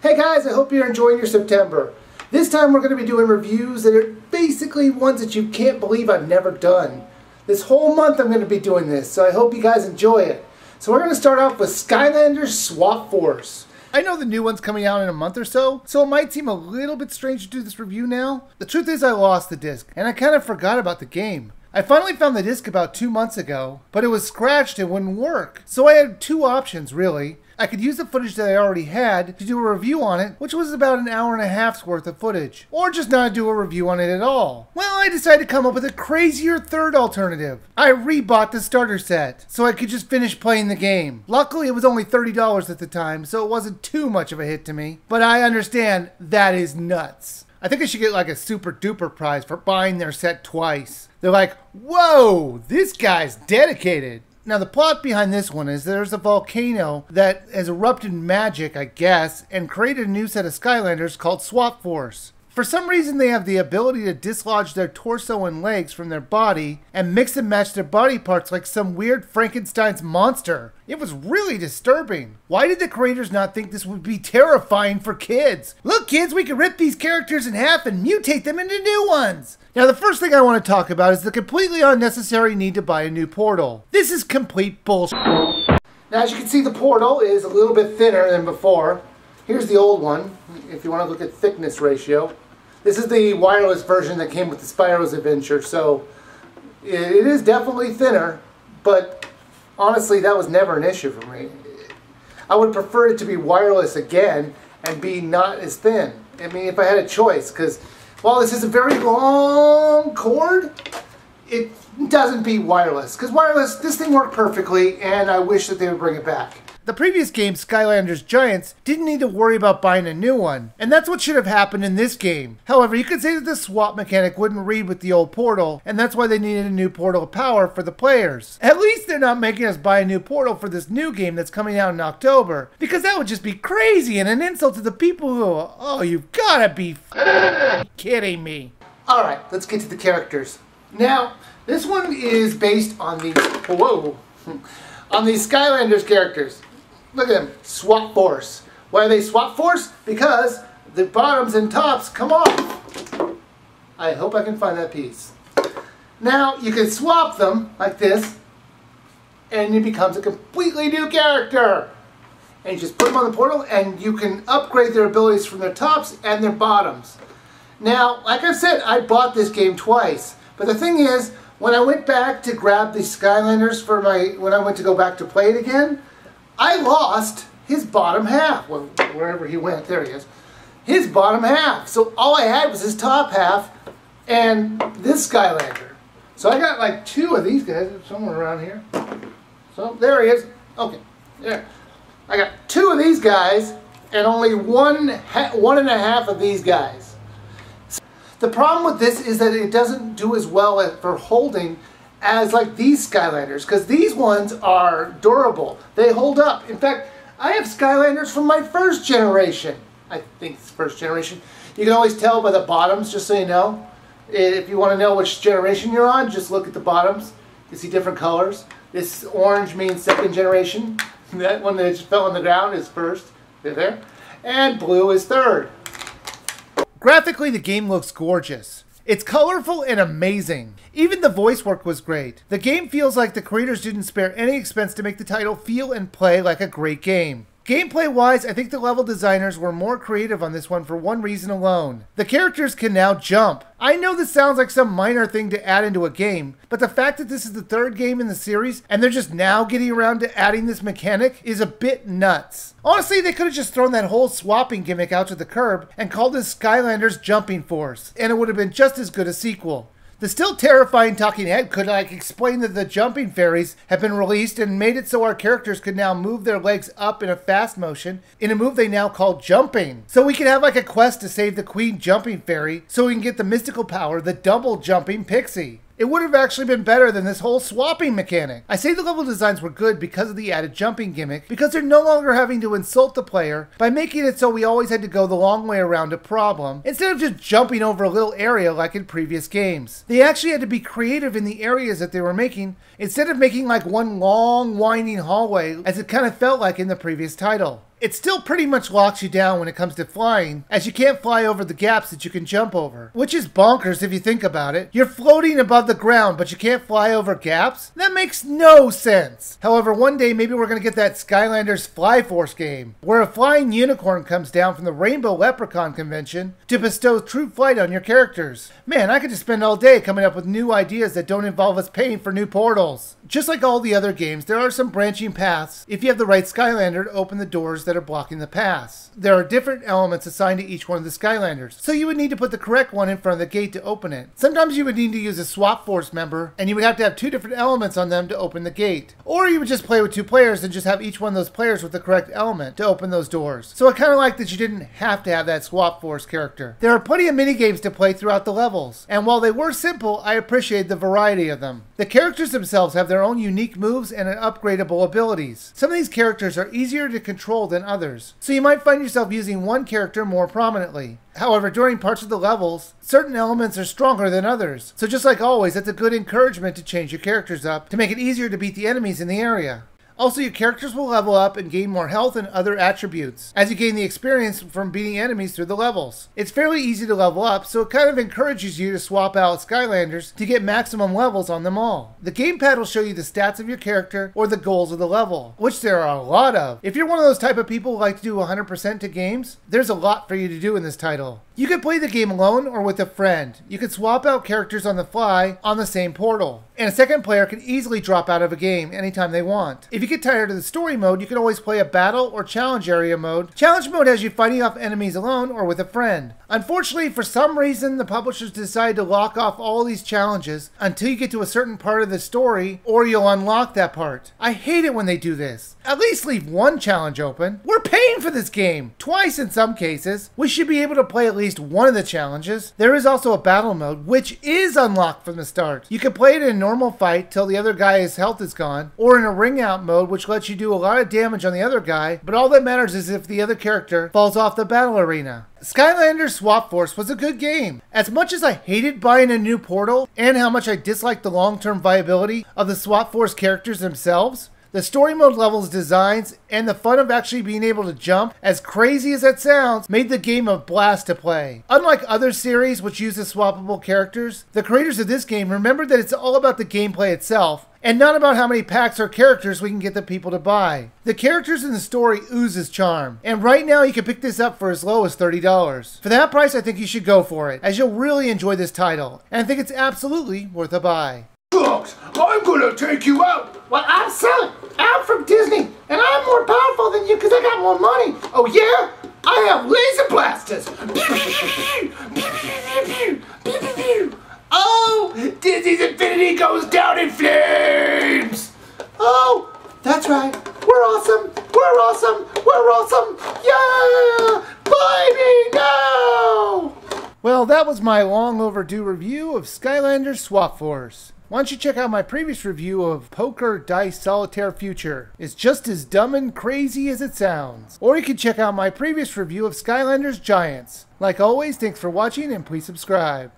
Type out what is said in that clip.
Hey guys, I hope you're enjoying your September. This time we're going to be doing reviews that are basically ones that you can't believe I've never done. This whole month I'm going to be doing this, so I hope you guys enjoy it. So we're going to start off with Skylanders Swap Force. I know the new one's coming out in a month or so it might seem a little bit strange to do this review now. The truth is I lost the disc, and I kind of forgot about the game. I finally found the disc about 2 months ago, but it was scratched and wouldn't work. So I had two options, really. I could use the footage that I already had to do a review on it, which was about an hour and a half's worth of footage, or just not do a review on it at all. Well, I decided to come up with a crazier third alternative. I rebought the starter set, so I could just finish playing the game. Luckily, it was only $30 at the time, so it wasn't too much of a hit to me, but I understand that is nuts. I think I should get like a super duper prize for buying their set twice. They're like, whoa, this guy's dedicated. Now the plot behind this one is there's a volcano that has erupted magic, I guess, and created a new set of Skylanders called Swap Force. For some reason they have the ability to dislodge their torso and legs from their body and mix and match their body parts like some weird Frankenstein's monster. It was really disturbing. Why did the creators not think this would be terrifying for kids? Look kids, we can rip these characters in half and mutate them into new ones. Now the first thing I want to talk about is the completely unnecessary need to buy a new portal. This is complete bullshit. Now as you can see, the portal is a little bit thinner than before. Here's the old one, if you want to look at thickness ratio. This is the wireless version that came with the Spyro's Adventure, so it is definitely thinner, but honestly that was never an issue for me. I would prefer it to be wireless again and be not as thin. I mean, if I had a choice, because while this is a very long cord, it doesn't beat wireless. Because wireless, this thing worked perfectly, and I wish that they would bring it back. The previous game, Skylanders Giants, didn't need to worry about buying a new one, and that's what should have happened in this game. However, you could say that the swap mechanic wouldn't read with the old portal, and that's why they needed a new portal of power for the players. At least they're not making us buy a new portal for this new game that's coming out in October, because that would just be crazy and an insult to the people who, oh, you've gotta be kidding me. Alright, let's get to the characters. Now, this one is based on these, on these Skylanders characters. Look at them, Swap Force. Why are they Swap Force? Because the bottoms and tops come off. I hope I can find that piece. Now, you can swap them like this, and it becomes a completely new character. And you just put them on the portal, and you can upgrade their abilities from their tops and their bottoms. Now, like I said, I bought this game twice. But the thing is, when I went back to grab the Skylanders for when I went to go back to play it again, I lost his bottom half. Well, wherever he went, there he is. His bottom half. So all I had was his top half and this Skylander. So I got like two of these guys somewhere around here. So there he is. Okay, there. I got two of these guys and only one and a half of these guys. The problem with this is that it doesn't do as well for holding as like these Skylanders, because these ones are durable. They hold up. In fact, I have Skylanders from my first generation. I think it's first generation. You can always tell by the bottoms, just so you know. If you want to know which generation you're on, just look at the bottoms. You see different colors. This orange means second generation. That one that just fell on the ground is first. There. And blue is third. Graphically, the game looks gorgeous. It's colorful and amazing. Even the voice work was great. The game feels like the creators didn't spare any expense to make the title feel and play like a great game. Gameplay-wise, I think the level designers were more creative on this one for one reason alone. The characters can now jump. I know this sounds like some minor thing to add into a game, but the fact that this is the third game in the series and they're just now getting around to adding this mechanic is a bit nuts. Honestly, they could have just thrown that whole swapping gimmick out to the curb and called this Skylanders Jumping Force, and it would have been just as good a sequel. The still terrifying talking head could explain that the jumping fairies have been released and made it so our characters could now move their legs up in a fast motion in a move they now call jumping. So we could have like a quest to save the Queen Jumping Fairy so we can get the mystical power, the double jumping pixie. It would have actually been better than this whole swapping mechanic. I say the level designs were good because of the added jumping gimmick, because they're no longer having to insult the player by making it so we always had to go the long way around a problem, instead of just jumping over a little area like in previous games. They actually had to be creative in the areas that they were making, instead of making like one long winding hallway as it kind of felt like in the previous title. It still pretty much locks you down when it comes to flying, as you can't fly over the gaps that you can jump over. Which is bonkers if you think about it. You're floating above the ground, but you can't fly over gaps? That makes no sense. However, one day maybe we're going to get that Skylanders Fly Force game, where a flying unicorn comes down from the Rainbow Leprechaun convention to bestow true flight on your characters. Man, I could just spend all day coming up with new ideas that don't involve us paying for new portals. Just like all the other games, there are some branching paths if you have the right Skylander to open the doors that are blocking the paths. There are different elements assigned to each one of the Skylanders, so you would need to put the correct one in front of the gate to open it. Sometimes you would need to use a Swap Force member, and you would have to have 2 different elements on them to open the gate. Or you would just play with 2 players and just have each one of those players with the correct element to open those doors. So I kind of like that you didn't have to have that Swap Force character. There are plenty of minigames to play throughout the levels, and while they were simple, I appreciate the variety of them. The characters themselves have their own unique moves and upgradable abilities. Some of these characters are easier to control than others, so you might find yourself using one character more prominently. However, during parts of the levels, certain elements are stronger than others, so just like always, it's a good encouragement to change your characters up to make it easier to beat the enemies in the area. Also, your characters will level up and gain more health and other attributes as you gain the experience from beating enemies through the levels. It's fairly easy to level up, so it kind of encourages you to swap out Skylanders to get maximum levels on them all. The gamepad will show you the stats of your character or the goals of the level, which there are a lot of. If you're one of those type of people who like to do 100% to games, there's a lot for you to do in this title. You can play the game alone or with a friend. You can swap out characters on the fly on the same portal, and a second player can easily drop out of a game anytime they want. If you get tired of the story mode, you can always play a battle or challenge area mode. Challenge mode has you fighting off enemies alone or with a friend. Unfortunately, for some reason, the publishers decided to lock off all these challenges until you get to a certain part of the story, or you'll unlock that part. I hate it when they do this. At least leave one challenge open. We're paying for this game, twice in some cases. We should be able to play at least one of the challenges. There is also a battle mode, which is unlocked from the start. You can play it in a normal fight till the other guy's health is gone, or in a ring out mode, which lets you do a lot of damage on the other guy, but all that matters is if the other character falls off the battle arena. Skylanders Swap Force was a good game. As much as I hated buying a new portal, and how much I disliked the long-term viability of the Swap Force characters themselves, the story mode levels designs and the fun of actually being able to jump, as crazy as that sounds, made the game a blast to play. Unlike other series which use the swappable characters, the creators of this game remembered that it's all about the gameplay itself, and not about how many packs or characters we can get the people to buy. The characters in the story oozes charm, and right now you can pick this up for as low as $30. For that price, I think you should go for it, as you'll really enjoy this title, and I think it's absolutely worth a buy. Fox, I'm gonna take you out! Well, I'm selling. I'm from Disney, and I'm more powerful than you because I got more money. Oh yeah? I have laser blasters! Oh! Disney's Infinity goes down in flames! Oh, that's right. We're awesome. We're awesome. We're awesome. Yeah! Buy me now! Well, that was my long overdue review of Skylanders Swap Force. Why don't you check out my previous review of Poker Dice Solitaire Future. It's just as dumb and crazy as it sounds. Or you can check out my previous review of Skylanders Giants. Like always, thanks for watching and please subscribe.